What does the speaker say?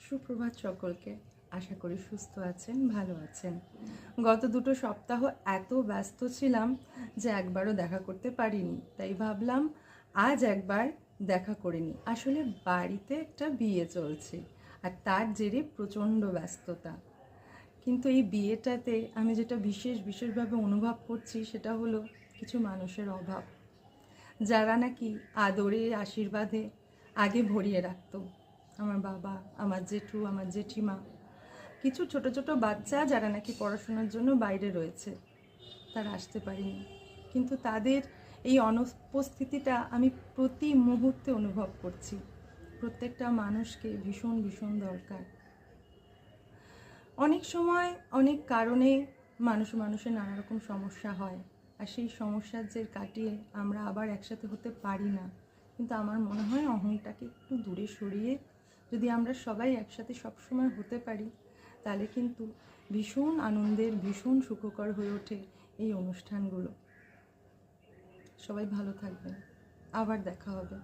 সুপ্রভাত সকলকে। আশা করি সুস্থ আছেন, ভালো আছেন। গত 2 সপ্তাহ এত ব্যস্ত ছিলাম যে একবারও দেখা করতে পারিনি, তাই ভাবলাম আজ একবার দেখা করে নিই। আসলে বাড়িতে একটা বিয়ে চলছে আর তার জেরে প্রচণ্ড ব্যস্ততা। কিন্তু এই বিয়েটাতে আমি যেটা বিশেষভাবে অনুভব করছি সেটা হলো কিছু মানুষের অভাব, যারা নাকি আদরে আশীর্বাদে আগে ভরিয়ে রাখতো। আমার বাবা, আমার জেঠু, আমার জেঠিমা, কিছু ছোট ছোট বাচ্চা যারা নাকি পড়াশোনার জন্য বাইরে রয়েছে, তারা আসতে পারেনি। কিন্তু তাদের এই অনুপস্থিতিটা আমি প্রতি মুহূর্তে অনুভব করছি। প্রত্যেকটা মানুষকে ভীষণ ভীষণ দরকার। অনেক সময় অনেক কারণে মানুষের নানা রকম সমস্যা হয়, আর সেই সমস্যার জের কাটিয়ে আমরা আবার একসাথে হতে পারি না। কিন্তু আমার মনে হয় অহংটাকে একটু দূরে সরিয়ে যদি আমরা সবাই একসাথে সবসময় হতে পারি, তাহলে কিন্তু ভীষণ আনন্দের, ভীষণ সুখকর হয়ে ওঠে এই অনুষ্ঠানগুলো। সবাই ভালো থাকবেন, আবার দেখা হবে।